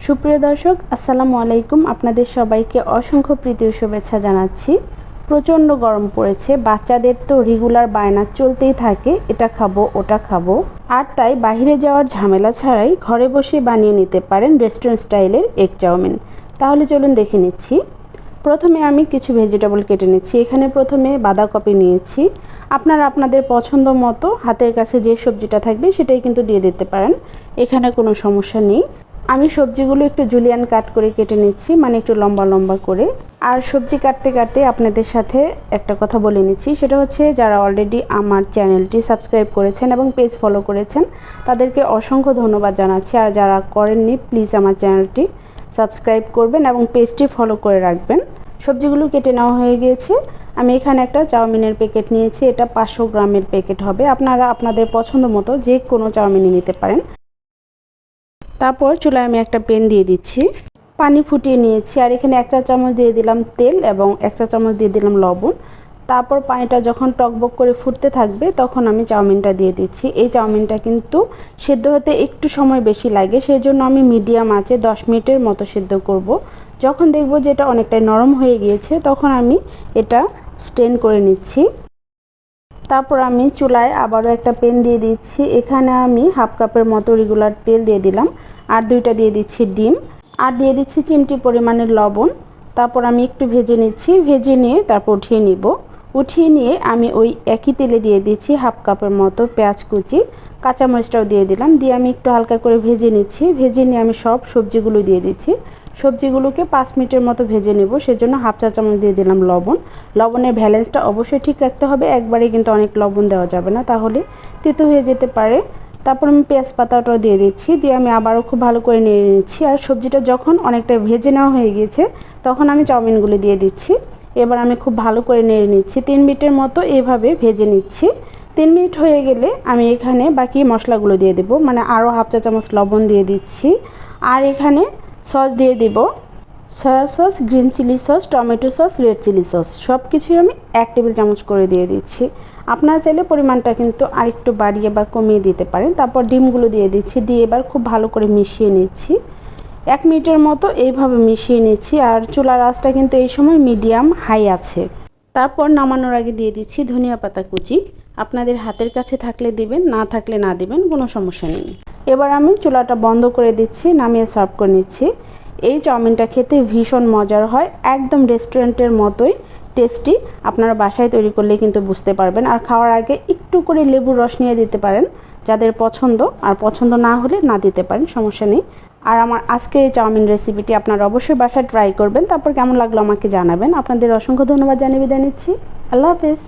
সুপ্রিয় দর্শক, আসসালামু আলাইকুম। আপনাদের সবাইকে অসংখ্য প্রীতি ও শুভেচ্ছা জানাচ্ছি। প্রচণ্ড গরম পড়েছে, বাচ্চাদের তো রেগুলার বায়না চলতেই থাকে, এটা খাবো ওটা খাবো। আর তাই বাইরে যাওয়ার ঝামেলা ছাড়াই ঘরে বসে বানিয়ে নিতে পারেন রেস্টুরেন্ট স্টাইলের এগ চাউমিন। তাহলে চলুন দেখে নিচ্ছি। প্রথমে আমি কিছু ভেজিটেবল কেটে নিচ্ছি। এখানে প্রথমে বাঁধাকপি নিয়েছি। আপনারা আপনাদের পছন্দ মতো হাতের কাছে যে সবজিটা থাকবে সেটাই কিন্তু দিয়ে দিতে পারেন, এখানে কোনো সমস্যা নেই। আমি সবজিগুলো একটু জুলিয়ান কাট করে কেটে নিচ্ছি, মানে একটু লম্বা লম্বা করে। আর সবজি কাটতে কাটতে আপনাদের সাথে একটা কথা বলে নিচ্ছি, সেটা হচ্ছে যারা অলরেডি আমার চ্যানেলটি সাবস্ক্রাইব করেছেন এবং পেজ ফলো করেছেন তাদেরকে অসংখ্য ধন্যবাদ জানাচ্ছি। আর যারা করেননি প্লিজ আমার চ্যানেলটি সাবস্ক্রাইব করবেন এবং পেজটি ফলো করে রাখবেন। সবজিগুলো কেটে নেওয়া হয়ে গিয়েছে। আমি এখানে একটা চাউমিনের প্যাকেট নিয়েছি, এটা 500 গ্রামের প্যাকেট হবে। আপনারা আপনাদের পছন্দ মতো যে কোনো চাউমিনই নিতে পারেন। তারপর চুলায় আমি একটা প্যান দিয়ে দিচ্ছি, পানি ফুটিয়ে নিয়েছি। আর এখানে 1 চা চামচ দিয়ে দিলাম তেল এবং 1 চা চামচ দিয়ে দিলাম লবণ। তারপর পানিটা যখন টকবক করে ফুটতে থাকবে তখন আমি চাউমিনটা দিয়ে দিচ্ছি। এই চাউমিনটা কিন্তু সেদ্ধ হতে একটু সময় বেশি লাগে, সেই জন্য আমি মিডিয়াম আঁচে 10 মিনিটের মতো সেদ্ধ করব। যখন দেখব যে এটা অনেকটাই নরম হয়ে গিয়েছে তখন আমি এটা স্ট্রেন করে নিচ্ছি। তারপর আমি চুলায় আবারও একটা প্যান দিয়ে দিচ্ছি। এখানে আমি হাফ কাপের মতো রেগুলার তেল দিয়ে দিলাম, আর 2টা দিয়ে দিচ্ছি ডিম, আর দিয়ে দিচ্ছি চিমটি পরিমাণের লবণ। তারপর আমি একটু ভেজে নিচ্ছি, ভেজে নিয়ে তারপর উঠিয়ে নিব। উঠিয়ে নিয়ে আমি ওই একই তেলে দিয়ে দিচ্ছি হাফ কাপের মতো পেঁয়াজ কুচি, কাঁচামরিচটাও দিয়ে দিলাম। দিয়ে আমি একটু হালকা করে ভেজে নিচ্ছি। ভেজে নিয়ে আমি সব সবজিগুলো দিয়ে দিচ্ছি। সবজিগুলোকে 5 মিনিটের মতো ভেজে নেব, সেজন্য হাফ চা চামচ দিয়ে দিলাম লবণ। লবণের ব্যালেন্সটা অবশ্যই ঠিক রাখতে হবে, একবারে কিন্তু অনেক লবণ দেওয়া যাবে না, তাহলে তেতো হয়ে যেতে পারে। তারপর আমি পেঁয়াজ পাতাটাও দিয়ে দিচ্ছি, দিয়ে আমি আবারও খুব ভালো করে নেড়ে নিচ্ছি। আর সবজিটা যখন অনেকটা ভেজে নেওয়া হয়ে গিয়েছে তখন আমি চাউমিনগুলো দিয়ে দিচ্ছি। এবার আমি খুব ভালো করে নেড়ে নিচ্ছি, 3 মিনিটের মতো এভাবে ভেজে নিচ্ছি। 3 মিনিট হয়ে গেলে আমি এখানে বাকি মশলাগুলো দিয়ে দেবো, মানে আরও হাফ চা চামচ লবণ দিয়ে দিচ্ছি। আর এখানে সস দিয়ে দিব, soy sauce, green chilli sauce, tomato sauce, red chilli sauce, সব কিছুই আমি 1 টেবিল চামচ করে দিয়ে দিচ্ছি। আপনারা চাইলে পরিমাণটা কিন্তু আরেকটু বাড়িয়ে বা কমিয়ে দিতে পারেন। তারপর ডিমগুলো দিয়ে দিচ্ছি, দিয়ে এবার খুব ভালো করে মিশিয়ে নিচ্ছি। 1 মিনিটের মতো এইভাবে মিশিয়ে নিচ্ছি। আর চুলার আঁচটা কিন্তু এই সময় মিডিয়াম হাই আছে। তারপর নামানোর আগে দিয়ে দিচ্ছি ধনিয়া পাতা কুচি। আপনাদের হাতের কাছে থাকলে দিবেন, না থাকলে না দিবেন, কোনো সমস্যা নেই। এবার আমি চুলাটা বন্ধ করে দিচ্ছি, নামিয়ে সার্ভ করে নিচ্ছি। এই চাউমিনটা খেতে ভীষণ মজার হয়, একদম রেস্টুরেন্টের মতোই টেস্টি। আপনারা বাসায় তৈরি করলে কিন্তু বুঝতে পারবেন। আর খাওয়ার আগে একটু করে লেবুর রস নিয়ে দিতে পারেন যাদের পছন্দ, আর পছন্দ না হলে না দিতে পারেন, সমস্যা নেই। আর আমার আজকের এই চাউমিন রেসিপিটি আপনারা অবশ্যই বাসায় ট্রাই করবেন, তারপর কেমন লাগলো আমাকে জানাবেন। আপনাদের অসংখ্য ধন্যবাদ জানিয়ে বিদায় নিচ্ছি। আল্লাহ হাফেজ।